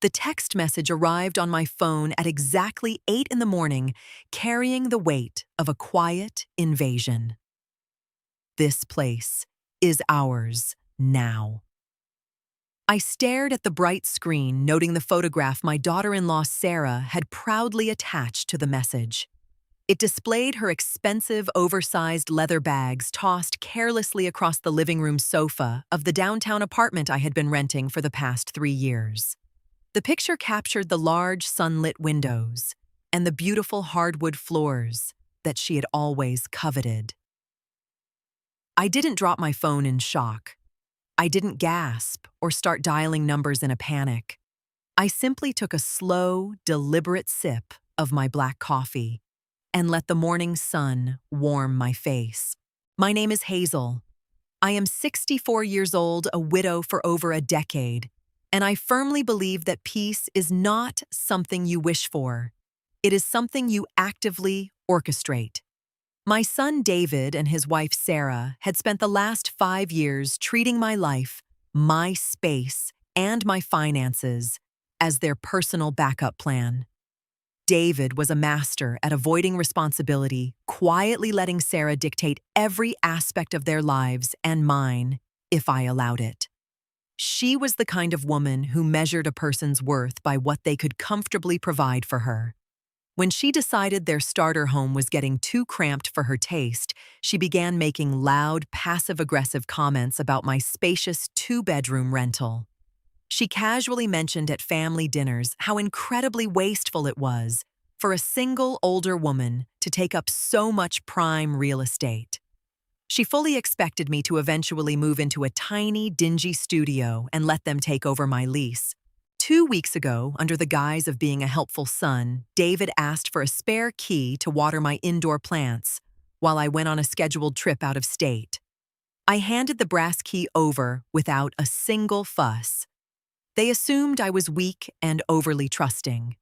The text message arrived on my phone at exactly 8 in the morning, carrying the weight of a quiet invasion. This place is ours now. I stared at the bright screen, noting the photograph my daughter-in-law Sarah had proudly attached to the message. It displayed her expensive, oversized leather bags tossed carelessly across the living room sofa of the downtown apartment I had been renting for the past 3 years. The picture captured the large, sunlit windows and the beautiful hardwood floors that she had always coveted. I didn't drop my phone in shock. I didn't gasp or start dialing numbers in a panic. I simply took a slow, deliberate sip of my black coffee and let the morning sun warm my face. My name is Hazel. I am 64 years old, a widow for over a decade, and I firmly believe that peace is not something you wish for. It is something you actively orchestrate. My son David and his wife Sarah had spent the last 5 years treating my life, my space, and my finances as their personal backup plan. David was a master at avoiding responsibility, quietly letting Sarah dictate every aspect of their lives and mine, if I allowed it. She was the kind of woman who measured a person's worth by what they could comfortably provide for her. When she decided their starter home was getting too cramped for her taste, she began making loud, passive-aggressive comments about my spacious 2-bedroom rental. She casually mentioned at family dinners how incredibly wasteful it was for a single older woman to take up so much prime real estate. She fully expected me to eventually move into a tiny, dingy studio and let them take over my lease. 2 weeks ago, under the guise of being a helpful son, David asked for a spare key to water my indoor plants while I went on a scheduled trip out of state. I handed the brass key over without a single fuss. They assumed I was weak and overly trusting.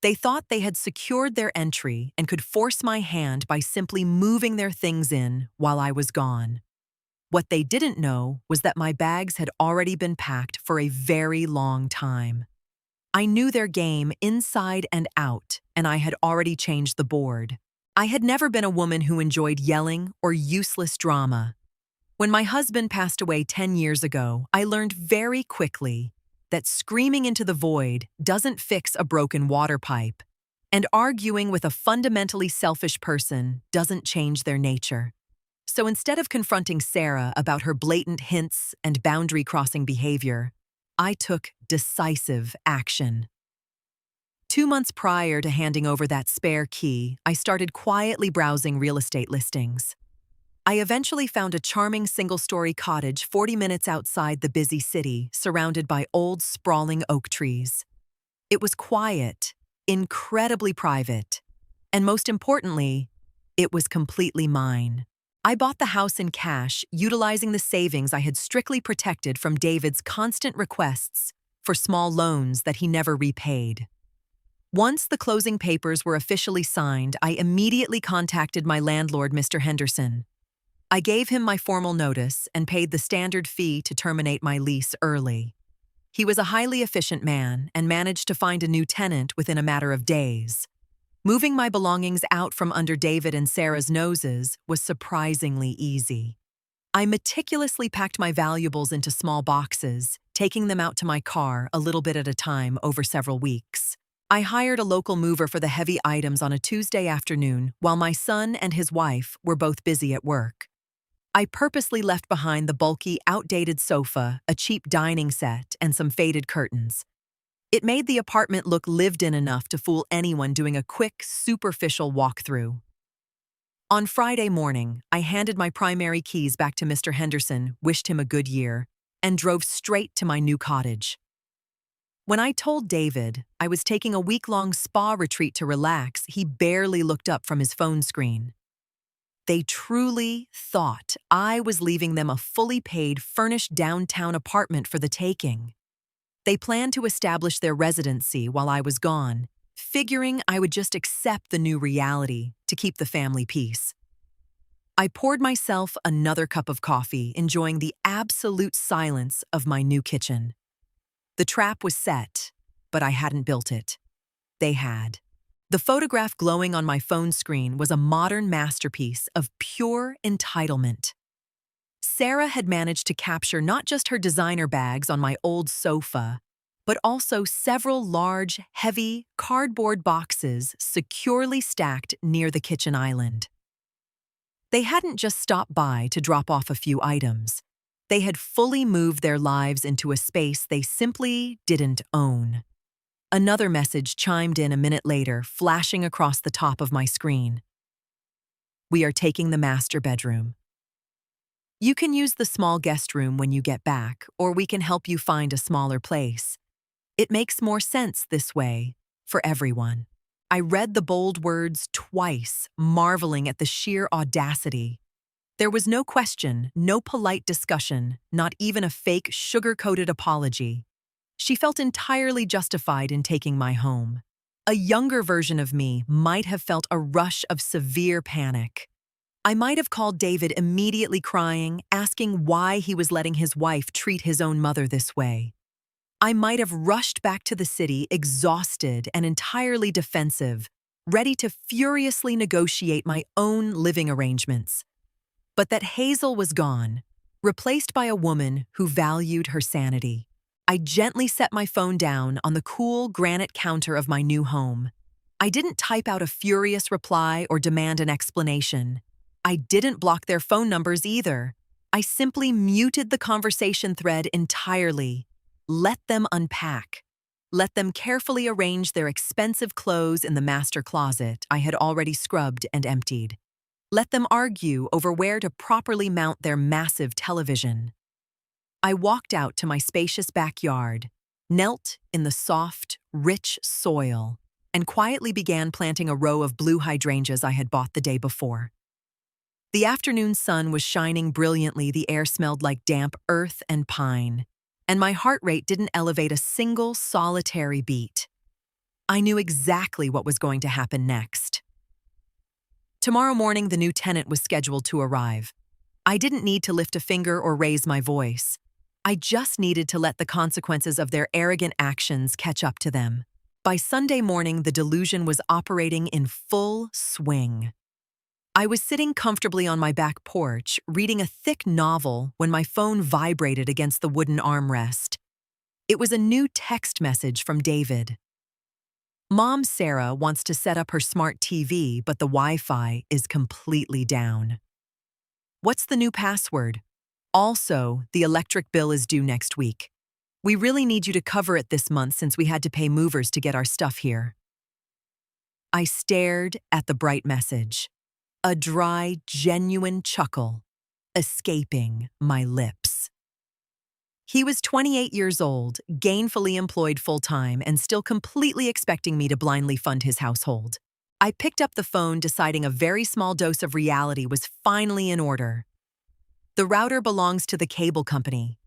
They thought they had secured their entry and could force my hand by simply moving their things in while I was gone. What they didn't know was that my bags had already been packed for a very long time. I knew their game inside and out, and I had already changed the board. I had never been a woman who enjoyed yelling or useless drama. When my husband passed away 10 years ago, I learned very quickly that screaming into the void doesn't fix a broken water pipe, and arguing with a fundamentally selfish person doesn't change their nature. So instead of confronting Sarah about her blatant hints and boundary-crossing behavior, I took decisive action. 2 months prior to handing over that spare key, I started quietly browsing real estate listings. I eventually found a charming single-story cottage 40 minutes outside the busy city, surrounded by old, sprawling oak trees. It was quiet, incredibly private, and most importantly, it was completely mine. I bought the house in cash, utilizing the savings I had strictly protected from David's constant requests for small loans that he never repaid. Once the closing papers were officially signed, I immediately contacted my landlord, Mr. Henderson. I gave him my formal notice and paid the standard fee to terminate my lease early. He was a highly efficient man and managed to find a new tenant within a matter of days. Moving my belongings out from under David and Sarah's noses was surprisingly easy. I meticulously packed my valuables into small boxes, taking them out to my car a little bit at a time over several weeks. I hired a local mover for the heavy items on a Tuesday afternoon while my son and his wife were both busy at work. I purposely left behind the bulky, outdated sofa, a cheap dining set, and some faded curtains. It made the apartment look lived-in enough to fool anyone doing a quick, superficial walkthrough. On Friday morning, I handed my primary keys back to Mr. Henderson, wished him a good year, and drove straight to my new cottage. When I told David I was taking a week-long spa retreat to relax, he barely looked up from his phone screen. They truly thought I was leaving them a fully paid, furnished downtown apartment for the taking. They planned to establish their residency while I was gone, figuring I would just accept the new reality to keep the family peace. I poured myself another cup of coffee, enjoying the absolute silence of my new kitchen. The trap was set. but I hadn't built it. They had. The photograph glowing on my phone screen was a modern masterpiece of pure entitlement. Sarah had managed to capture not just her designer bags on my old sofa, but also several large, heavy, cardboard boxes securely stacked near the kitchen island. They hadn't just stopped by to drop off a few items. They had fully moved their lives into a space they simply didn't own. Another message chimed in a minute later, flashing across the top of my screen. We are taking the master bedroom. You can use the small guest room when you get back, or we can help you find a smaller place. It makes more sense this way, for everyone. I read the bold words twice, marveling at the sheer audacity. There was no question, no polite discussion, not even a fake, sugar-coated apology. She felt entirely justified in taking my home. A younger version of me might have felt a rush of severe panic. I might have called David immediately crying, asking why he was letting his wife treat his own mother this way. I might have rushed back to the city, exhausted and entirely defensive, ready to furiously negotiate my own living arrangements. But that Hazel was gone, replaced by a woman who valued her sanity. I gently set my phone down on the cool granite counter of my new home. I didn't type out a furious reply or demand an explanation. I didn't block their phone numbers either. I simply muted the conversation thread entirely. Let them unpack. Let them carefully arrange their expensive clothes in the master closet I had already scrubbed and emptied. Let them argue over where to properly mount their massive television. I walked out to my spacious backyard, knelt in the soft, rich soil, and quietly began planting a row of blue hydrangeas I had bought the day before. The afternoon sun was shining brilliantly, the air smelled like damp earth and pine, and my heart rate didn't elevate a single solitary beat. I knew exactly what was going to happen next. Tomorrow morning, the new tenant was scheduled to arrive. I didn't need to lift a finger or raise my voice. I just needed to let the consequences of their arrogant actions catch up to them. By Sunday morning, the delusion was operating in full swing. I was sitting comfortably on my back porch, reading a thick novel when my phone vibrated against the wooden armrest. It was a new text message from David. Mom Sarah wants to set up her smart TV, but the Wi-Fi is completely down. What's the new password? Also, the electric bill is due next week. We really need you to cover it this month since we had to pay movers to get our stuff here. I stared at the bright message, a dry, genuine chuckle escaping my lips. He was 28 years old, gainfully employed full-time, and still completely expecting me to blindly fund his household. I picked up the phone, deciding a very small dose of reality was finally in order. The router belongs to the cable company.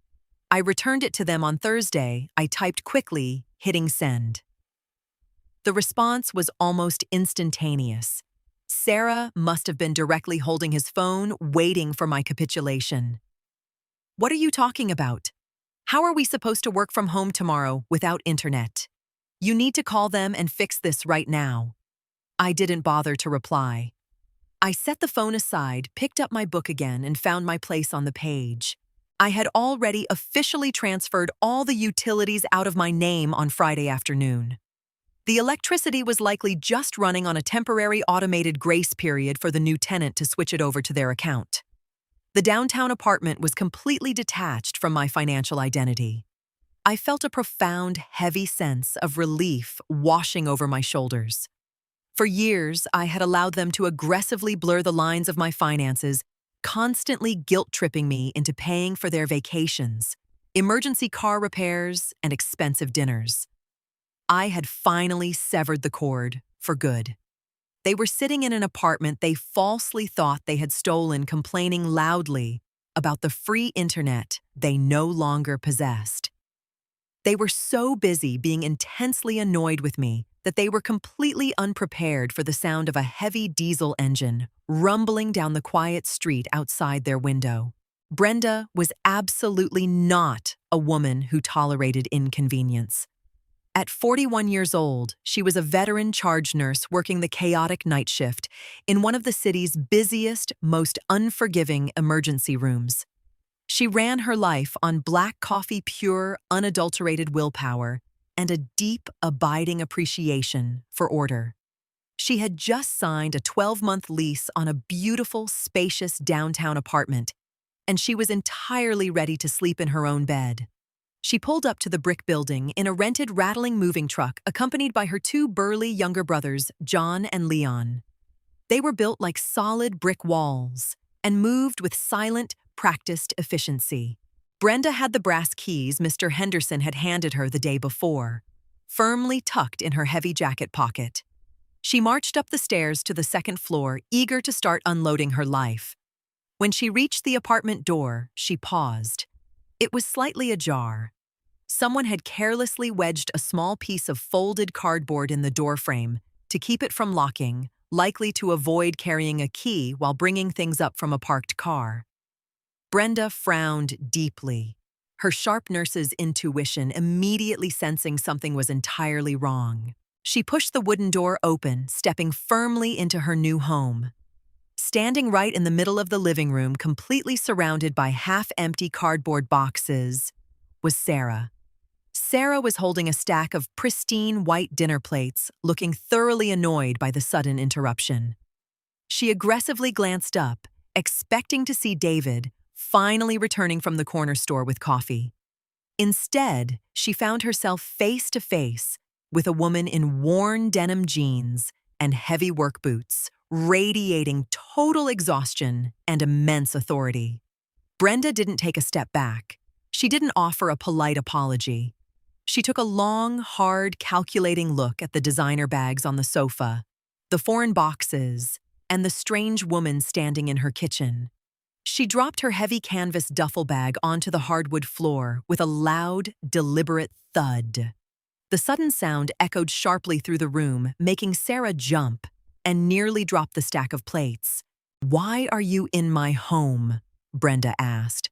I returned it to them on Thursday. I typed quickly, hitting send. The response was almost instantaneous. Sarah must have been directly holding his phone, waiting for my capitulation. What are you talking about? How are we supposed to work from home tomorrow without internet? You need to call them and fix this right now. I didn't bother to reply. I set the phone aside, picked up my book again, and found my place on the page. I had already officially transferred all the utilities out of my name on Friday afternoon. The electricity was likely just running on a temporary automated grace period for the new tenant to switch it over to their account. The downtown apartment was completely detached from my financial identity. I felt a profound, heavy sense of relief washing over my shoulders. For years, I had allowed them to aggressively blur the lines of my finances, constantly guilt-tripping me into paying for their vacations, emergency car repairs, and expensive dinners. I had finally severed the cord for good. They were sitting in an apartment they falsely thought they had stolen, complaining loudly about the free internet they no longer possessed. They were so busy being intensely annoyed with me that they were completely unprepared for the sound of a heavy diesel engine rumbling down the quiet street outside their window. Brenda was absolutely not a woman who tolerated inconvenience. At 41 years old, she was a veteran charge nurse working the chaotic night shift in one of the city's busiest, most unforgiving emergency rooms. She ran her life on black coffee, pure, unadulterated willpower, and a deep, abiding appreciation for order. She had just signed a 12-month lease on a beautiful, spacious downtown apartment, and she was entirely ready to sleep in her own bed. She pulled up to the brick building in a rented rattling moving truck accompanied by her two burly younger brothers, John and Leon. They were built like solid brick walls and moved with silent, practiced efficiency. Brenda had the brass keys Mr. Henderson had handed her the day before, firmly tucked in her heavy jacket pocket. She marched up the stairs to the second floor, eager to start unloading her life. When she reached the apartment door, she paused. It was slightly ajar. Someone had carelessly wedged a small piece of folded cardboard in the doorframe to keep it from locking, likely to avoid carrying a key while bringing things up from a parked car. Brenda frowned deeply, her sharp nurse's intuition immediately sensing something was entirely wrong. She pushed the wooden door open, stepping firmly into her new home. Standing right in the middle of the living room, completely surrounded by half-empty cardboard boxes, was Sarah. Sarah was holding a stack of pristine white dinner plates, looking thoroughly annoyed by the sudden interruption. She aggressively glanced up, expecting to see David, finally returning from the corner store with coffee. Instead, she found herself face to face with a woman in worn denim jeans and heavy work boots, radiating total exhaustion and immense authority. Brenda didn't take a step back. She didn't offer a polite apology. She took a long, hard, calculating look at the designer bags on the sofa, the foreign boxes, and the strange woman standing in her kitchen. She dropped her heavy canvas duffel bag onto the hardwood floor with a loud, deliberate thud. The sudden sound echoed sharply through the room, making Sarah jump and nearly drop the stack of plates. "Why are you in my home?" Brenda asked.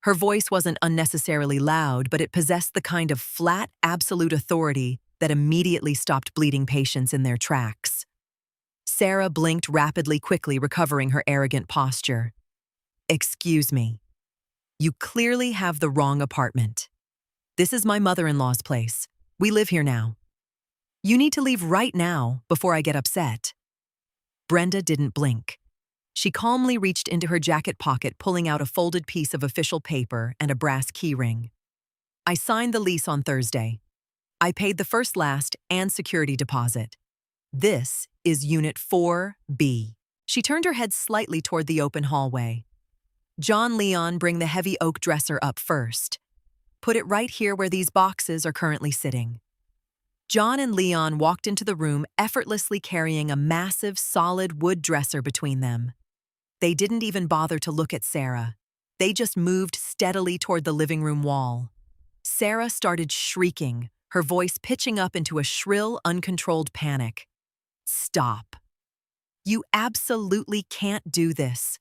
Her voice wasn't unnecessarily loud, but it possessed the kind of flat, absolute authority that immediately stopped bleeding patients in their tracks. Sarah blinked rapidly, quickly recovering her arrogant posture. "Excuse me. You clearly have the wrong apartment. This is my mother-in-law's place. We live here now. You need to leave right now before I get upset." Brenda didn't blink. She calmly reached into her jacket pocket, pulling out a folded piece of official paper and a brass keyring. "I signed the lease on Thursday. I paid the first, last, and security deposit. This is Unit 4B. She turned her head slightly toward the open hallway. "John, Leon, bring the heavy oak dresser up first. Put it right here where these boxes are currently sitting." John and Leon walked into the room, effortlessly carrying a massive, solid wood dresser between them. They didn't even bother to look at Sarah. They just moved steadily toward the living room wall. Sarah started shrieking, her voice pitching up into a shrill, uncontrolled panic. "Stop. You absolutely can't do this.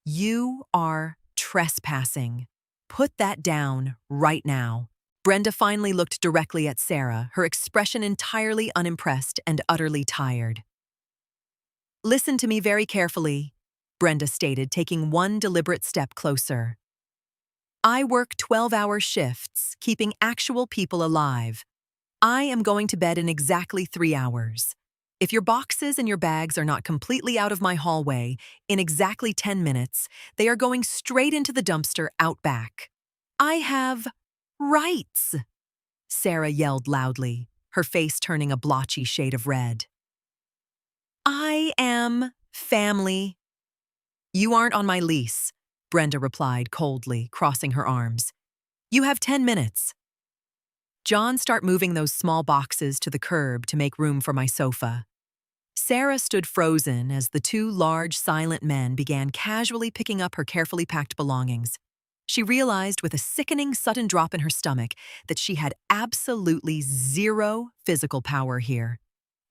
You are trespassing. Put that down right now." Brenda finally looked directly at Sarah, her expression entirely unimpressed and utterly tired. "Listen to me very carefully," Brenda stated, taking one deliberate step closer. "I work 12-hour shifts, keeping actual people alive. I am going to bed in exactly 3 hours. If your boxes and your bags are not completely out of my hallway in exactly 10 minutes, they are going straight into the dumpster out back. I have rights," Sarah yelled loudly, her face turning a blotchy shade of red. "I am family." "You aren't on my lease," Brenda replied coldly, crossing her arms. "You have 10 minutes. John, start moving those small boxes to the curb to make room for my sofa." Sarah stood frozen as the two large, silent men began casually picking up her carefully packed belongings. She realized with a sickening, sudden drop in her stomach that she had absolutely zero physical power here.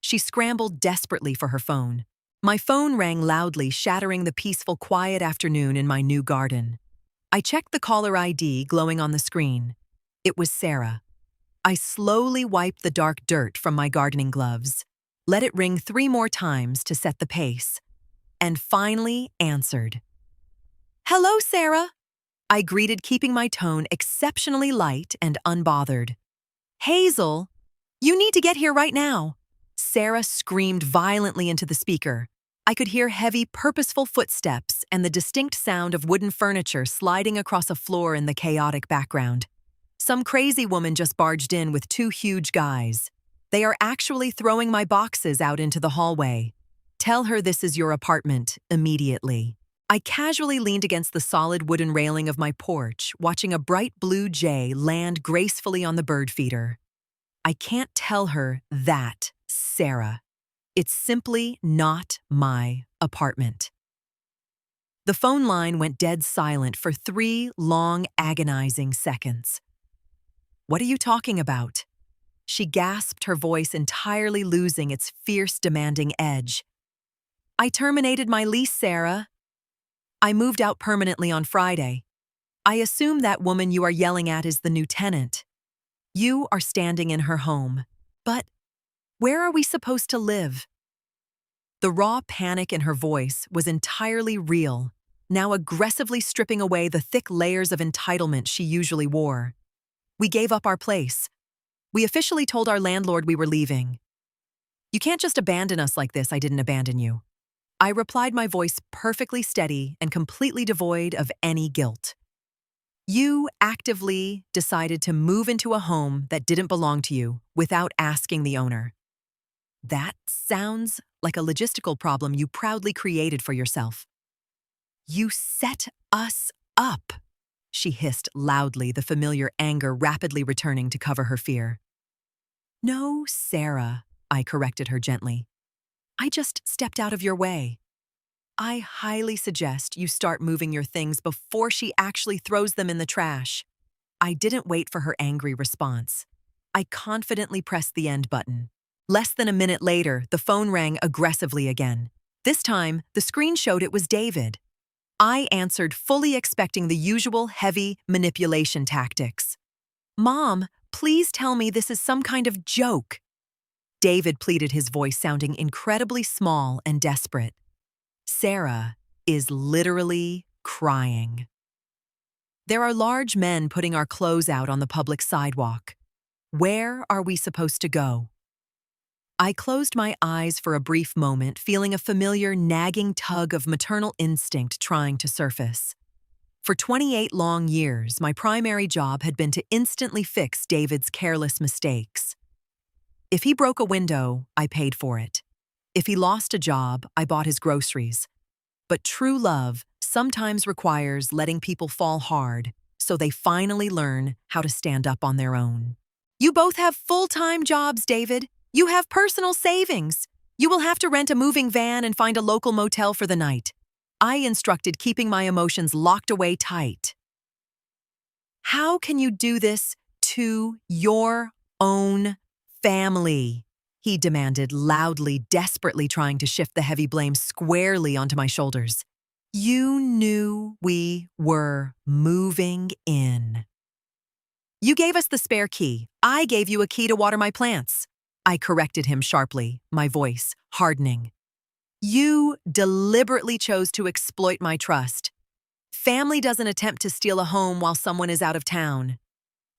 She scrambled desperately for her phone. My phone rang loudly, shattering the peaceful, quiet afternoon in my new garden. I checked the caller ID glowing on the screen. It was Sarah. I slowly wiped the dark dirt from my gardening gloves, let it ring 3 more times to set the pace, and finally answered. "Hello, Sarah," I greeted, keeping my tone exceptionally light and unbothered. "Hazel, you need to get here right now." Sarah screamed violently into the speaker. I could hear heavy, purposeful footsteps and the distinct sound of wooden furniture sliding across a floor in the chaotic background. Some crazy woman just barged in with 2 huge guys. They are actually throwing my boxes out into the hallway. Tell her this is your apartment immediately. I casually leaned against the solid wooden railing of my porch, watching a bright blue jay land gracefully on the bird feeder. I can't tell her that, Sarah. It's simply not my apartment. The phone line went dead silent for 3 long, agonizing seconds. "What are you talking about?" She gasped, her voice entirely losing its fierce, demanding edge. "I terminated my lease, Sarah. I moved out permanently on Friday. I assume that woman you are yelling at is the new tenant. You are standing in her home. But where are we supposed to live?" The raw panic in her voice was entirely real, now aggressively stripping away the thick layers of entitlement she usually wore. "We gave up our place. We officially told our landlord we were leaving." "You can't just abandon us like this." "I didn't abandon you," I replied, my voice perfectly steady and completely devoid of any guilt. "You actively decided to move into a home that didn't belong to you without asking the owner. That sounds like a logistical problem you proudly created for yourself." "You set us up," she hissed loudly, the familiar anger rapidly returning to cover her fear. "No, Sarah," I corrected her gently. "I just stepped out of your way. I highly suggest you start moving your things before she actually throws them in the trash." I didn't wait for her angry response. I confidently pressed the end button. Less than a minute later, the phone rang aggressively again. This time, the screen showed it was David. I answered, fully expecting the usual heavy manipulation tactics. "Mom, please tell me this is some kind of joke." David pleaded, his voice sounding incredibly small and desperate. "Sarah is literally crying. There are large men putting our clothes out on the public sidewalk. Where are we supposed to go?" I closed my eyes for a brief moment, feeling a familiar, nagging tug of maternal instinct trying to surface. For 28 long years, my primary job had been to instantly fix David's careless mistakes. If he broke a window, I paid for it. If he lost a job, I bought his groceries. But true love sometimes requires letting people fall hard so they finally learn how to stand up on their own. "You both have full-time jobs, David. You have personal savings. You will have to rent a moving van and find a local motel for the night," I instructed, keeping my emotions locked away tight. "How can you do this to your own family?" he demanded loudly, desperately trying to shift the heavy blame squarely onto my shoulders. "You knew we were moving in. You gave us the spare key. I gave you a key to water my plants," I corrected him sharply, my voice hardening. "You deliberately chose to exploit my trust. Family doesn't attempt to steal a home while someone is out of town.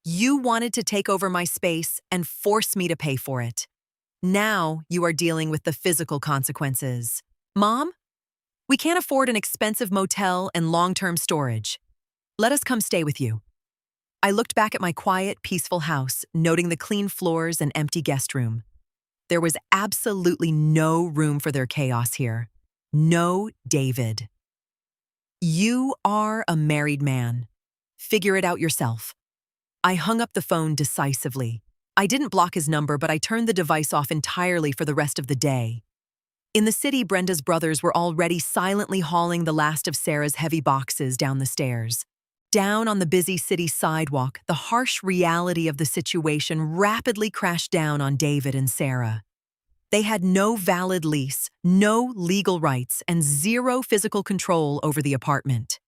You wanted to take over my space and force me to pay for it. Now you are dealing with the physical consequences. Mom, we can't afford an expensive motel and long-term storage. Let us come stay with you." I looked back at my quiet, peaceful house, noting the clean floors and empty guest room. There was absolutely no room for their chaos here. No, David. You are a married man. Figure it out yourself. I hung up the phone decisively. I didn't block his number, but I turned the device off entirely for the rest of the day. In the city, Brenda's brothers were already silently hauling the last of Sarah's heavy boxes down the stairs. Down on the busy city sidewalk, the harsh reality of the situation rapidly crashed down on David and Sarah. They had no valid lease, no legal rights, and zero physical control over the apartment.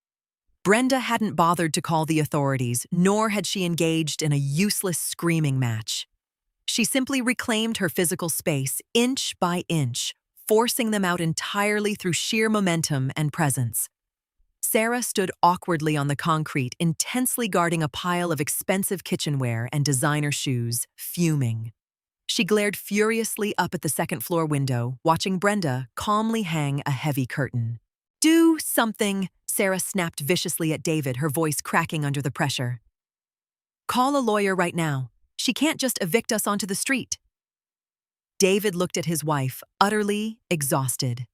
Brenda hadn't bothered to call the authorities, nor had she engaged in a useless screaming match. She simply reclaimed her physical space inch by inch, forcing them out entirely through sheer momentum and presence. Sarah stood awkwardly on the concrete, intensely guarding a pile of expensive kitchenware and designer shoes, fuming. She glared furiously up at the second-floor window, watching Brenda calmly hang a heavy curtain. "Do something," Sarah snapped viciously at David, her voice cracking under the pressure. "Call a lawyer right now. She can't just evict us onto the street." David looked at his wife, utterly exhausted.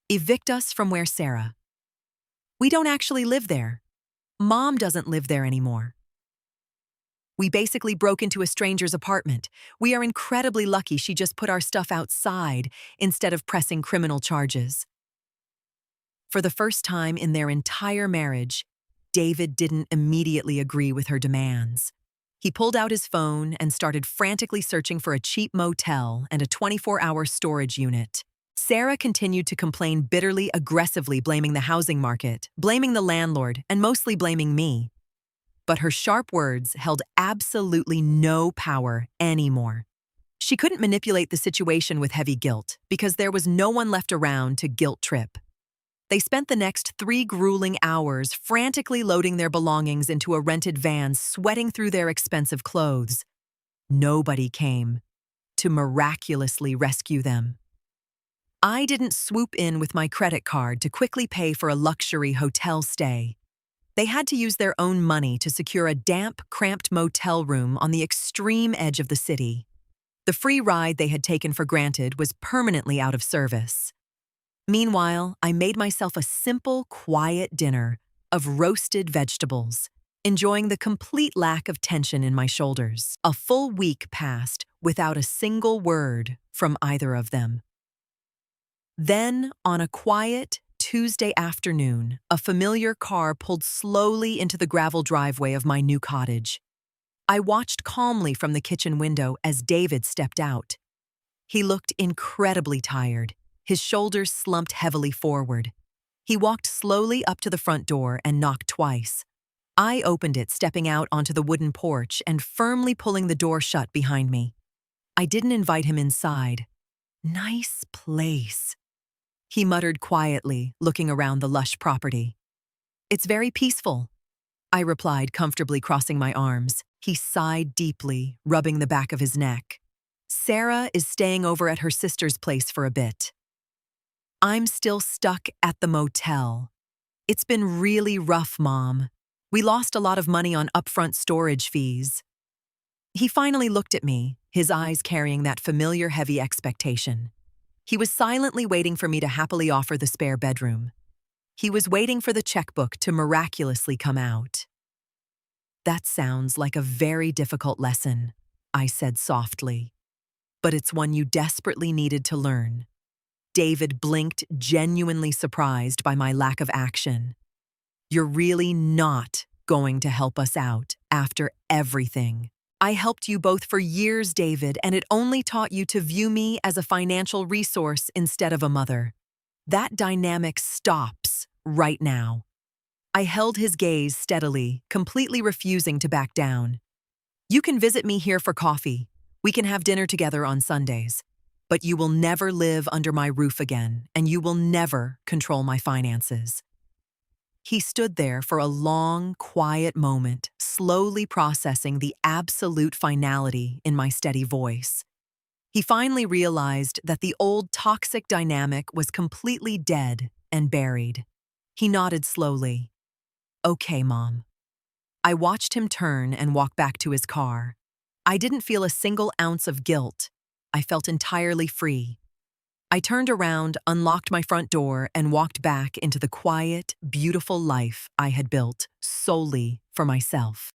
"Evict us from where, Sarah? We don't actually live there. Mom doesn't live there anymore. We basically broke into a stranger's apartment. We are incredibly lucky she just put our stuff outside instead of pressing criminal charges." For the first time in their entire marriage, David didn't immediately agree with her demands. He pulled out his phone and started frantically searching for a cheap motel and a 24-hour storage unit. Sarah continued to complain bitterly, aggressively, blaming the housing market, blaming the landlord, and mostly blaming me. But her sharp words held absolutely no power anymore. She couldn't manipulate the situation with heavy guilt because there was no one left around to guilt trip. They spent the next 3 grueling hours frantically loading their belongings into a rented van, sweating through their expensive clothes. Nobody came to miraculously rescue them. I didn't swoop in with my credit card to quickly pay for a luxury hotel stay. They had to use their own money to secure a damp, cramped motel room on the extreme edge of the city. The free ride they had taken for granted was permanently out of service. Meanwhile, I made myself a simple, quiet dinner of roasted vegetables, enjoying the complete lack of tension in my shoulders. A full week passed without a single word from either of them. Then, on a quiet Tuesday afternoon, a familiar car pulled slowly into the gravel driveway of my new cottage. I watched calmly from the kitchen window as David stepped out. He looked incredibly tired, his shoulders slumped heavily forward. He walked slowly up to the front door and knocked twice. I opened it, stepping out onto the wooden porch and firmly pulling the door shut behind me. I didn't invite him inside. "Nice place," he muttered quietly, looking around the lush property. "It's very peaceful," I replied, comfortably crossing my arms. He sighed deeply, rubbing the back of his neck. "Sarah is staying over at her sister's place for a bit. I'm still stuck at the motel. It's been really rough, Mom. We lost a lot of money on upfront storage fees." He finally looked at me, his eyes carrying that familiar heavy expectation. He was silently waiting for me to happily offer the spare bedroom. He was waiting for the checkbook to miraculously come out. "That sounds like a very difficult lesson," I said softly. "But it's one you desperately needed to learn." David blinked, genuinely surprised by my lack of action. "You're really not going to help us out after everything. I helped you both for years, David, and it only taught you to view me as a financial resource instead of a mother. That dynamic stops right now." I held his gaze steadily, completely refusing to back down. "You can visit me here for coffee. We can have dinner together on Sundays. But you will never live under my roof again, and you will never control my finances." He stood there for a long, quiet moment, slowly processing the absolute finality in my steady voice. He finally realized that the old toxic dynamic was completely dead and buried. He nodded slowly. "Okay, Mom." I watched him turn and walk back to his car. I didn't feel a single ounce of guilt. I felt entirely free. I turned around, unlocked my front door, and walked back into the quiet, beautiful life I had built solely for myself.